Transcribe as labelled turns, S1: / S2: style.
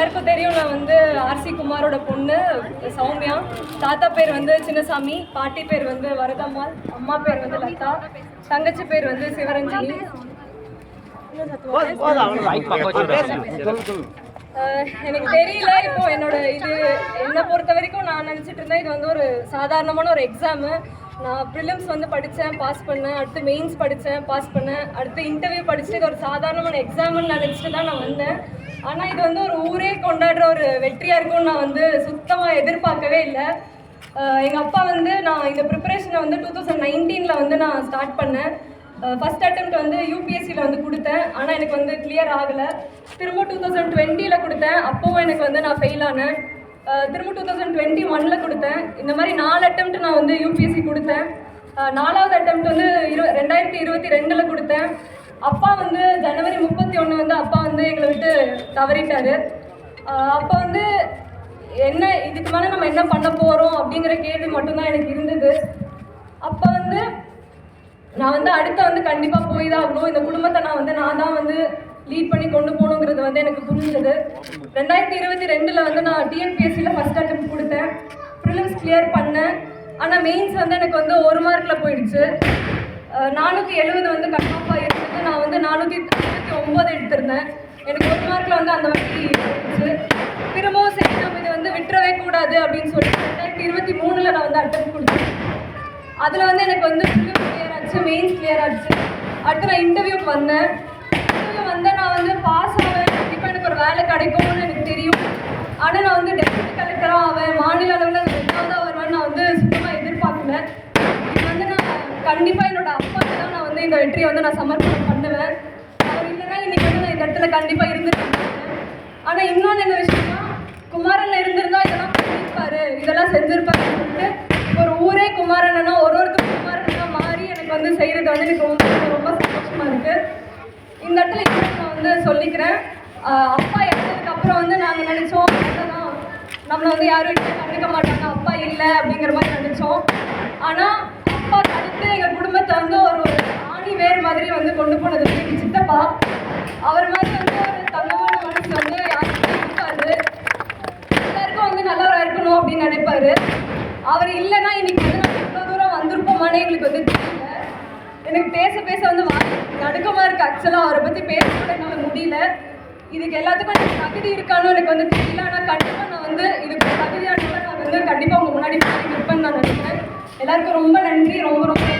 S1: எல்லாருக்கும் தெரியும், நான் வந்து ஆர்சி குமாரோட பொண்ணு சௌமியா. தாத்தா பேர் வந்து சின்னசாமி, பாட்டி பேர் வந்து வரதம்மாள், அம்மா பேர் வந்து லதா, தங்கச்சி பேர் வந்து சிவரஞ்சனி. எனக்கு தெரியல, இப்போ என்னை பொறுத்த வரைக்கும் நான் நினச்சிட்டு இருந்தேன் இது வந்து ஒரு சாதாரணமான ஒரு எக்ஸாமு. நான் ப்ரிலிம்ஸ் வந்து படித்தேன், பாஸ் பண்ணேன். அடுத்து மெயின்ஸ் படித்தேன், பாஸ் பண்ணேன். அடுத்து இன்டர்வியூ படிச்சுட்டு இது ஒரு சாதாரணமான எக்ஸாம்னு நினச்சிட்டு தான் நான் வந்தேன். ஆனால் இது வந்து ஒரு ஊரே கொண்டாடுற ஒரு வெற்றியாக இருக்கும்னு நான் வந்து சுத்தமாக எதிர்பார்க்கவே இல்லை. எங்கள் அப்பா வந்து நான் இந்த ப்ரிப்பரேஷனை வந்து 2019 வந்து நான் ஸ்டார்ட் பண்ணேன். ஃபஸ்ட் அட்டெம்ப்ட் வந்து யூபிஎஸ்சியில் வந்து கொடுத்தேன், ஆனால் எனக்கு வந்து கிளியர் ஆகலை. திரும்ப 2020 கொடுத்தேன், அப்போவும் எனக்கு வந்து நான் ஃபெயில் ஆனேன். திரும்ப 2021 கொடுத்தேன். இந்த மாதிரி 4 அட்டெம்ப்ட் நான் வந்து யூபிஎஸ்சி கொடுத்தேன். 4வது அட்டெம்ப்ட் வந்து 2022 கொடுத்தேன். அப்பா வந்து ஜனவரி 31 வந்து அப்பா வந்து எங்களை விட்டு தவறிட்டார். அப்போ வந்து என்ன இதுக்கு மேலே நம்ம என்ன பண்ண போகிறோம் அப்படிங்கிற கேள்வி மட்டும்தான் எனக்கு இருந்தது. அப்போ வந்து நான் வந்து அடுத்த வந்து கண்டிப்பாக போய் தான் ஆகணும். இந்த குடும்பத்தை நான் தான் வந்து லீட் பண்ணி கொண்டு போகணுங்கிறது வந்து எனக்கு புரிஞ்சது. 2022 வந்து நான் டிஎன்பிஎஸ்சியில் ஃபஸ்ட் அட்டெம்ப்ட் கொடுத்தேன், ப்ரிலிம்ஸ் கிளியர் பண்ணேன். ஆனால் மெயின்ஸ் வந்து எனக்கு வந்து 1 மார்க்கில் போயிடுச்சு. 470 வந்து கட் ஆஃப் ஆகிருந்தது. நான் வந்து 469 எடுத்திருந்தேன். எனக்கு 1 மார்க்கில் வந்து அந்த மாதிரி போயிடுச்சு. திரும்பவும் சரி நம்ம இதை வந்து விட்டுறவே கூடாது அப்படின்னு சொல்லிட்டு 2023 நான் வந்து அட்டெம்ப்ட் கொடுத்தேன். அதில் வந்து எனக்கு வந்து ப்ரிலிம்ஸ் கிளியர் ஆச்சு, மெயின்ஸ் கிளியர் ஆச்சு. அடுத்து நான் இன்டர்வியூக்கு வந்தேன். நான் வந்து பாஸ் ஆவேன், கண்டிப்பாக எனக்கு ஒரு வேலை கிடைக்கும்னு எனக்கு தெரியும். ஆனால் நான் வந்து டெப்யூட்டி கலெக்டராக ஆவேன், மாநில அளவில் 2வது வருவேன் நான் வந்து சுத்தமாக எதிர்பார்க்கல. இது வந்து நான் கண்டிப்பாக என்னோடய அப்பாவுக்கு தான் நான் வந்து இந்த வெற்றியை வந்து நான் சமர்ப்பணம் பண்ணுவேன். அவர் இல்லைன்னா இன்றைக்கி வந்து நான் இந்த இடத்துல கண்டிப்பாக இருந்துருக்கேன். ஆனால் இன்னொன்று என்ன விஷயம்னா, குமாரன் இருந்திருந்தால் இதெல்லாம் பண்ணியிருப்பாரு, இதெல்லாம் செஞ்சுருப்பாருன்னு சொல்லிட்டு ஒரு ஊரே குமாரன்னா ஒருத்தரும் குமாரனா மாறி எனக்கு வந்து செய்கிறது வந்து எனக்கு ரொம்ப சந்தோஷமாக இருக்குது. இந்த இடத்துல நான் வந்து சொல்லிக்கிறேன், அப்பா இறந்ததுக்கு அப்புறம் வந்து நாங்கள் நினச்சோம் தான் நம்மளை வந்து யாரும் கண்டுக்க மாட்டாங்க, அப்பா இல்லை அப்படிங்கிற மாதிரி நினச்சோம். ஆனால் அப்பா அடுத்து எங்கள் குடும்பத்தை வந்து ஒரு ஆணி வேர் மாதிரி வந்து கொண்டு போனது எங்கள் சித்தப்பா. அவர் மாதிரி வந்து ஒரு தங்கமான மனசு வந்து யாருக்கும் இருக்காது, எல்லாருக்கும் வந்து நல்லவராக இருக்கணும் அப்படின்னு நினைப்பாரு. அவர் இல்லைன்னா இன்னைக்கு வந்து நம்ம இவ்வளோ தூரம் வந்திருப்போமானே எங்களுக்கு வந்து தெரியல. எனக்கு பேச வந்து நடுக்கமாக இருக்குது. ஆக்சுவலாக அவரை பற்றி பேச கூட என்னால் முடியல. இதுக்கு எல்லாத்துக்கும் எனக்கு தகுதி இருக்கான்னு எனக்கு வந்து தெரியல. ஆனால் கண்டிப்பாக நான் வந்து இதுக்கு தகுதியானதை நான் வந்து கண்டிப்பாக உங்கள் முன்னாடி நிற்பேன்னு நான் நினைக்கிறேன். எல்லாருக்கும் ரொம்ப நன்றி, ரொம்ப நன்றி.